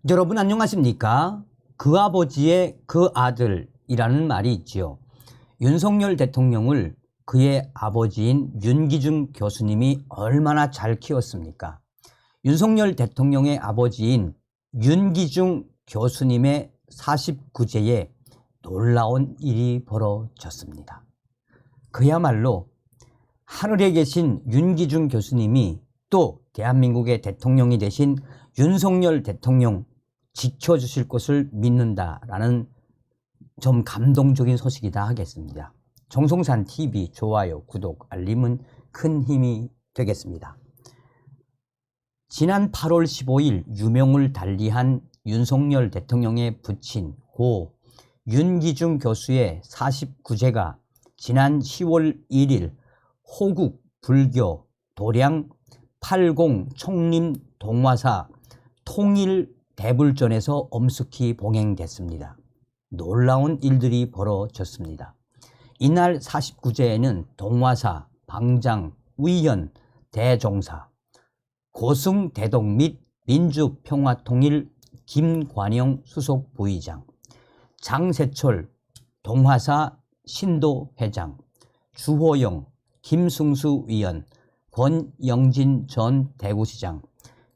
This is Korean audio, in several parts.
여러분 안녕하십니까? 그 아버지의 그 아들이라는 말이 있지요. 윤석열 대통령을 그의 아버지인 윤기중 교수님이 얼마나 잘 키웠습니까? 윤석열 대통령의 아버지인 윤기중 교수님의 49제에 놀라운 일이 벌어졌습니다. 그야말로 하늘에 계신 윤기중 교수님이 또 대한민국의 대통령이 되신 윤석열 대통령 지켜주실 것을 믿는다라는 좀 감동적인 소식이다 하겠습니다. 정송산TV 좋아요, 구독, 알림은 큰 힘이 되겠습니다. 지난 8월 15일 유명을 달리한 윤석열 대통령의 부친 고 윤기중 교수의 49제가 지난 10월 1일 호국 불교 도량 80 총림 동화사 통일 대불전에서 엄숙히 봉행됐습니다. 놀라운 일들이 벌어졌습니다. 이날 49제에는 동화사, 방장, 위현, 대종사, 고승 대독 및 민주평화통일 김관영 수석 부의장, 장세철 동화사 신도 회장, 주호영, 김승수 위원, 권영진 전 대구시장,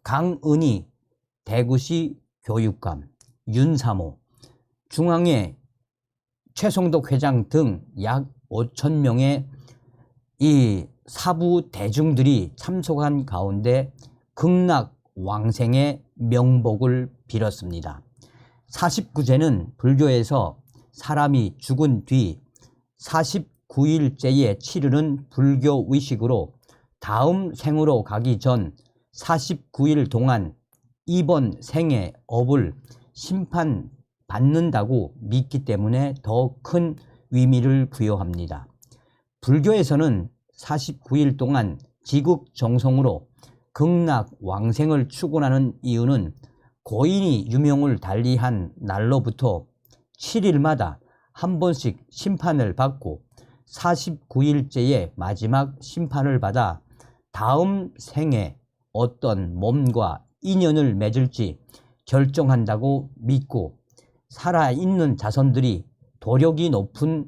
강은희 대구시 교육감, 윤사모, 중앙회 최성덕 회장 등 약 5,000명의 이 사부 대중들이 참석한 가운데 극락왕생의 명복을 빌었습니다. 49제는 불교에서 사람이 죽은 뒤 49일째에 치르는 불교 의식으로 다음 생으로 가기 전 49일 동안 이번 생의 업을 심판받는다고 믿기 때문에 더 큰 의미를 부여합니다. 불교에서는 49일 동안 지극정성으로 극락왕생을 추구하는 이유는 고인이 유명을 달리한 날로부터 7일마다 한 번씩 심판을 받고 49일째의 마지막 심판을 받아 다음 생에 어떤 몸과 인연을 맺을지 결정한다고 믿고 살아있는 자손들이 도력이 높은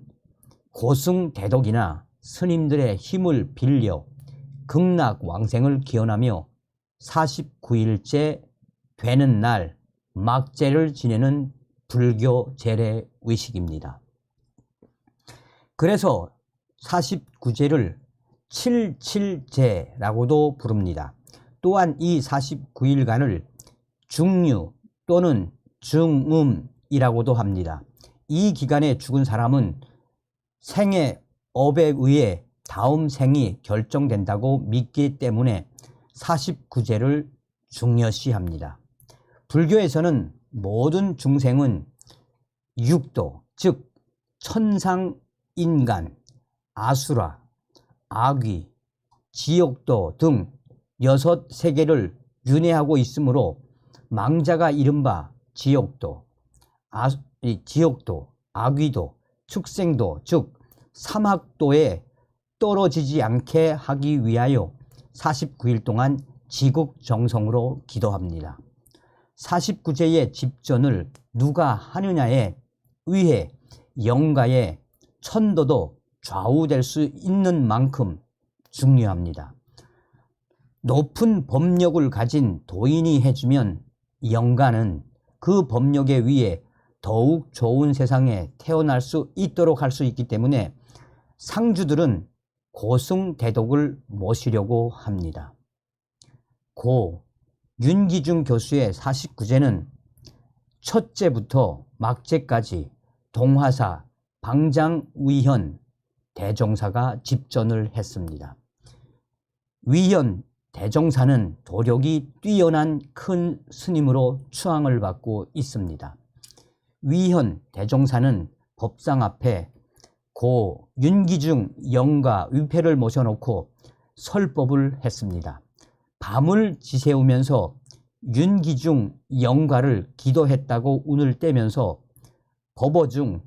고승대독이나 스님들의 힘을 빌려 극락왕생을 기원하며 49일째 되는 날 막제를 지내는 불교 제례 의식입니다. 그래서 49제를 77제라고도 부릅니다. 또한 이 49일간을 중유 또는 중음이라고도 합니다. 이 기간에 죽은 사람은 생의 업에 의해 다음 생이 결정된다고 믿기 때문에 49제를 중요시합니다. 불교에서는 모든 중생은 육도, 즉 천상, 인간, 아수라, 아귀, 지옥도 등 6세계를 윤회하고 있으므로 망자가 이른바 지옥도, 아귀도, 축생도 즉 사막도에 떨어지지 않게 하기 위하여 49일 동안 지극정성으로 기도합니다. 49제의 집전을 누가 하느냐에 의해 영가의 천도도 좌우될 수 있는 만큼 중요합니다. 높은 법력을 가진 도인이 해주면 영가는 그 법력에 의해 더욱 좋은 세상에 태어날 수 있도록 할 수 있기 때문에 상주들은 고승대독을 모시려고 합니다. 고 윤기중 교수의 49제는 첫째부터 막제까지 동화사, 방장, 위현, 대종사가 집전을 했습니다. 위현, 대종사는 도력이 뛰어난 큰 스님으로 추앙을 받고 있습니다. 위현, 대종사는 법상 앞에 고 윤기중 영가 위패를 모셔놓고 설법을 했습니다. 밤을 지새우면서 윤기중 영가를 기도했다고 운을 떼면서 법어 중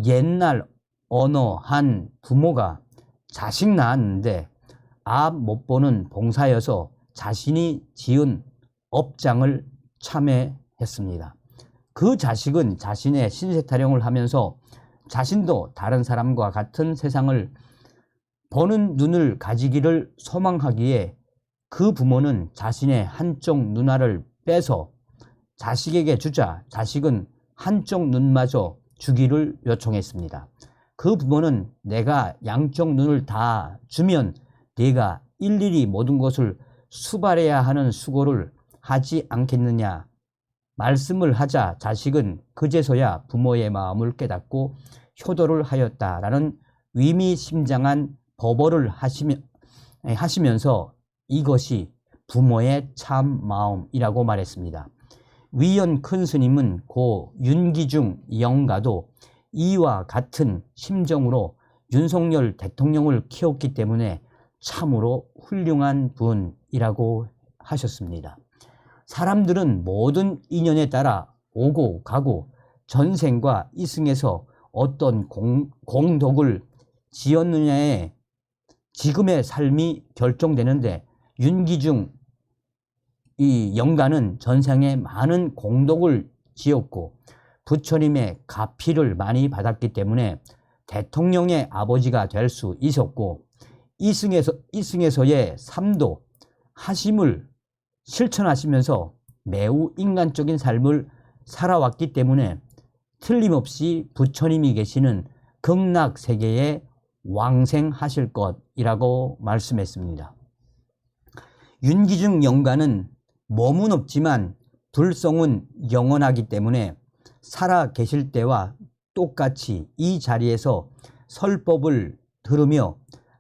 옛날 어느 한 부모가 자식 낳았는데 앞 못 보는 봉사여서 자신이 지은 업장을 참회 했습니다. 그 자식은 자신의 신세 타령을 하면서 자신도 다른 사람과 같은 세상을 보는 눈을 가지기를 소망하기에 그 부모는 자신의 한쪽 눈알을 빼서 자식에게 주자 자식은 한쪽 눈마저 주기를 요청했습니다. 그 부모는 내가 양쪽 눈을 다 주면 네가 일일이 모든 것을 수발해야 하는 수고를 하지 않겠느냐 말씀을 하자 자식은 그제서야 부모의 마음을 깨닫고 효도를 하였다라는 위미심장한 법어를 하시면서 이것이 부모의 참 마음이라고 말했습니다. 위연 큰 스님은 고 윤기중 영가도 이와 같은 심정으로 윤석열 대통령을 키웠기 때문에 참으로 훌륭한 분이라고 하셨습니다. 사람들은 모든 인연에 따라 오고 가고 전생과 이승에서 어떤 공덕을 지었느냐에 지금의 삶이 결정되는데 윤기중 이 영가는 전생에 많은 공덕을 지었고 부처님의 가피를 많이 받았기 때문에 대통령의 아버지가 될 수 있었고 이승에서의 삼도 하심을 실천하시면서 매우 인간적인 삶을 살아왔기 때문에 틀림없이 부처님이 계시는 극락세계에 왕생하실 것이라고 말씀했습니다. 윤기중 영가는 몸은 없지만 불성은 영원하기 때문에 살아 계실 때와 똑같이 이 자리에서 설법을 들으며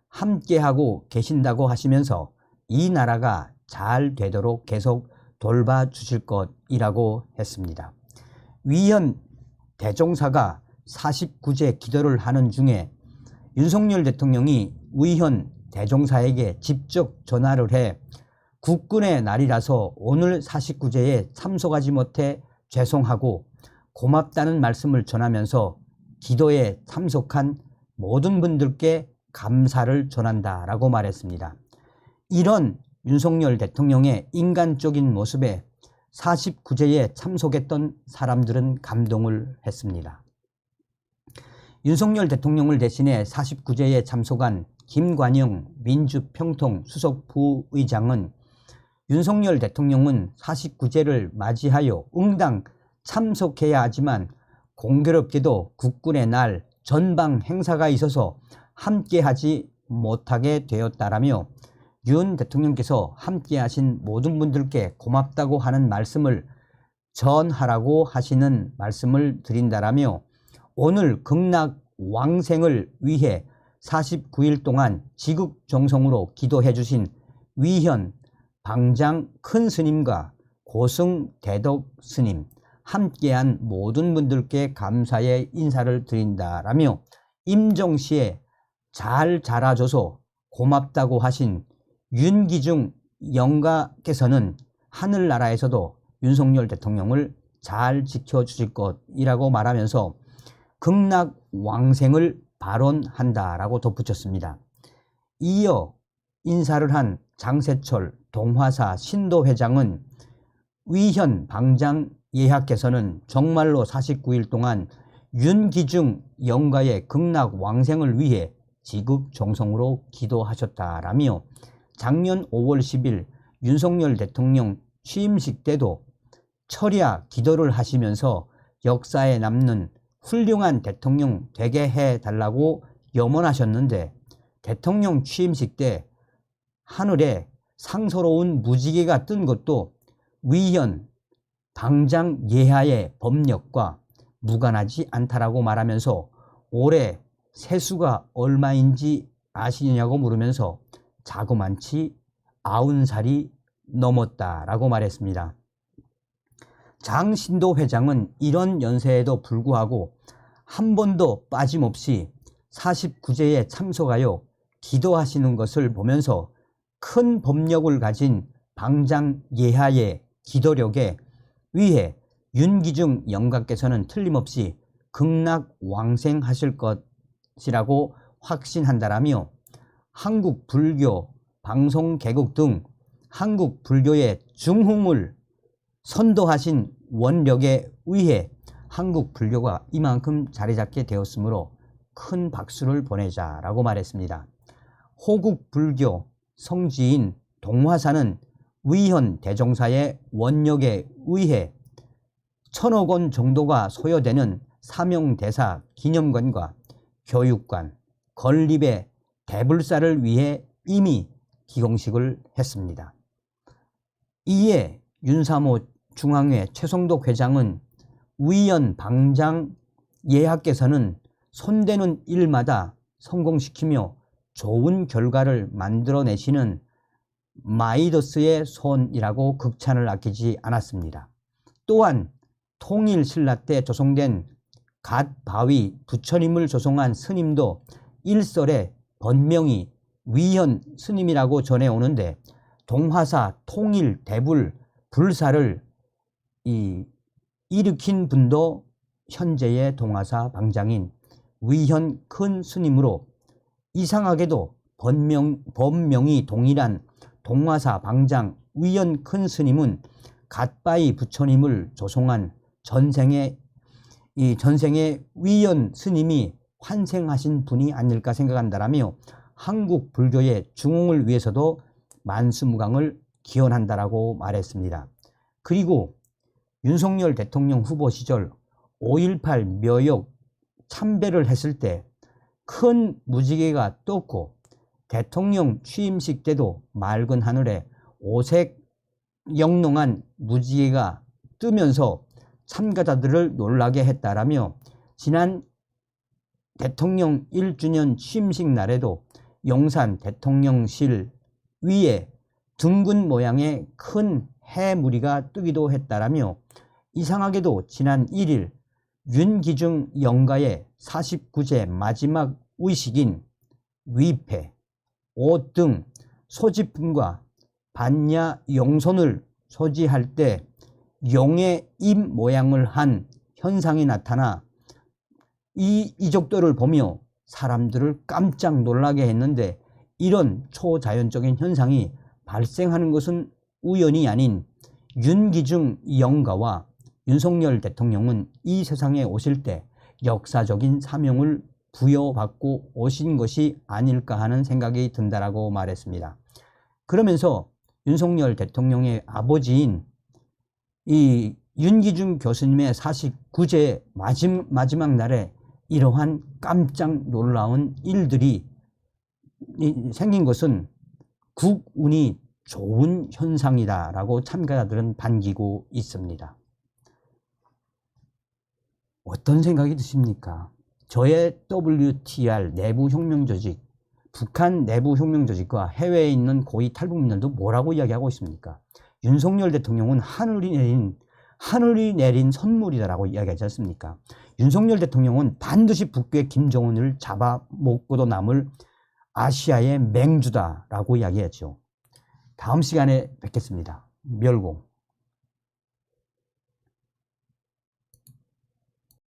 함께하고 계신다고 하시면서 이 나라가 잘 되도록 계속 돌봐주실 것이라고 했습니다. 위현 대종사가 49제 기도를 하는 중에 윤석열 대통령이 위현 대종사에게 직접 전화를 해 국군의 날이라서 오늘 49제에 참석하지 못해 죄송하고 고맙다는 말씀을 전하면서 기도에 참석한 모든 분들께 감사를 전한다라고 말했습니다. 이런 윤석열 대통령의 인간적인 모습에 49제에 참석했던 사람들은 감동을 했습니다. 윤석열 대통령을 대신해 49제에 참석한 김관영 민주평통 수석부의장은 윤석열 대통령은 49제를 맞이하여 응당 참석해야 하지만 공교롭게도 국군의 날 전방 행사가 있어서 함께하지 못하게 되었다라며 윤 대통령께서 함께하신 모든 분들께 고맙다고 하는 말씀을 전하라고 하시는 말씀을 드린다라며 오늘 극락 왕생을 위해 49일 동안 지극정성으로 기도해 주신 위현 방장 큰 스님과 고승 대덕 스님 함께한 모든 분들께 감사의 인사를 드린다라며 임정시에 잘 자라줘서 고맙다고 하신 윤기중 영가께서는 하늘나라에서도 윤석열 대통령을 잘 지켜주실 것이라고 말하면서 극락 왕생을 발언한다라고 덧붙였습니다. 이어 인사를 한 장세철 동화사 신도회장은 위현 방장 예하께서는 정말로 49일 동안 윤기중 영가의 극락 왕생을 위해 지극정성으로 기도하셨다라며 작년 5월 10일 윤석열 대통령 취임식 때도 철야 기도를 하시면서 역사에 남는 훌륭한 대통령 되게 해달라고 염원하셨는데 대통령 취임식 때 하늘에 상서로운 무지개가 뜬 것도 위현 방장 예하의 법력과 무관하지 않다라고 말하면서 올해 세수가 얼마인지 아시냐고 물으면서 자그만치 90살이 넘었다라고 말했습니다. 장신도 회장은 이런 연세에도 불구하고 한 번도 빠짐없이 49제에 참석하여 기도하시는 것을 보면서 큰 법력을 가진 방장 예하의 기도력에 위해 윤기중 영가께서는 틀림없이 극락 왕생하실 것이라고 확신한다라며 한국 불교, 방송개국 등 한국 불교의 중흥을 선도하신 원력에 의해 한국 불교가 이만큼 자리 잡게 되었으므로 큰 박수를 보내자라고 말했습니다. 호국 불교 성지인 동화사는 위현 대종사의 원력에 의해 1,000억 원 정도가 소요되는 사명대사 기념관과 교육관, 건립의 대불사를 위해 이미 기공식을 했습니다. 이에 윤사모 중앙회 최성독 회장은 위현 방장 예하께서는 손대는 일마다 성공시키며 좋은 결과를 만들어내시는 마이더스의 손이라고 극찬을 아끼지 않았습니다. 또한 통일신라 때 조성된 갓바위 부처님을 조성한 스님도 일설에 본명이 위현 스님이라고 전해오는데 동화사 통일 대불 불사를 일으킨 분도 현재의 동화사 방장인 위현 큰 스님으로 이상하게도 본명이 동일한 동화사 방장 위현 큰 스님은 갓바이 부처님을 조성한 전생의 위현 스님이 환생하신 분이 아닐까 생각한다라며 한국 불교의 중흥을 위해서도 만수무강을 기원한다라고 말했습니다. 그리고 윤석열 대통령 후보 시절 5.18 묘역 참배를 했을 때 큰 무지개가 떴고 대통령 취임식 때도 맑은 하늘에 오색 영롱한 무지개가 뜨면서 참가자들을 놀라게 했다라며 지난 대통령 1주년 취임식 날에도 용산 대통령실 위에 둥근 모양의 큰 해무리가 뜨기도 했다라며 이상하게도 지난 1일 윤기중 영가의 49제 마지막 의식인 위패, 옷 등 소지품과 반야 용손을 소지할 때 용의 입 모양을 한 현상이 나타나 이 이적도를 보며 사람들을 깜짝 놀라게 했는데 이런 초자연적인 현상이 발생하는 것은 우연이 아닌 윤기중 영가와 윤석열 대통령은 이 세상에 오실 때 역사적인 사명을 부여받고 오신 것이 아닐까 하는 생각이 든다라고 말했습니다. 그러면서 윤석열 대통령의 아버지인 이 윤기중 교수님의 49제 마지막 날에 이러한 깜짝 놀라운 일들이 생긴 것은 국운이 좋은 현상이다라고 참가자들은 반기고 있습니다. 어떤 생각이 드십니까? 저의 WTR 내부 혁명 조직, 북한 내부 혁명 조직과 해외에 있는 고위 탈북민들도 뭐라고 이야기하고 있습니까? 윤석열 대통령은 하늘이 내린 선물이다라고 이야기하지 않습니까? 윤석열 대통령은 반드시 북괴 김정은을 잡아먹고도 남을 아시아의 맹주다라고 이야기했죠. 다음 시간에 뵙겠습니다. 멸공.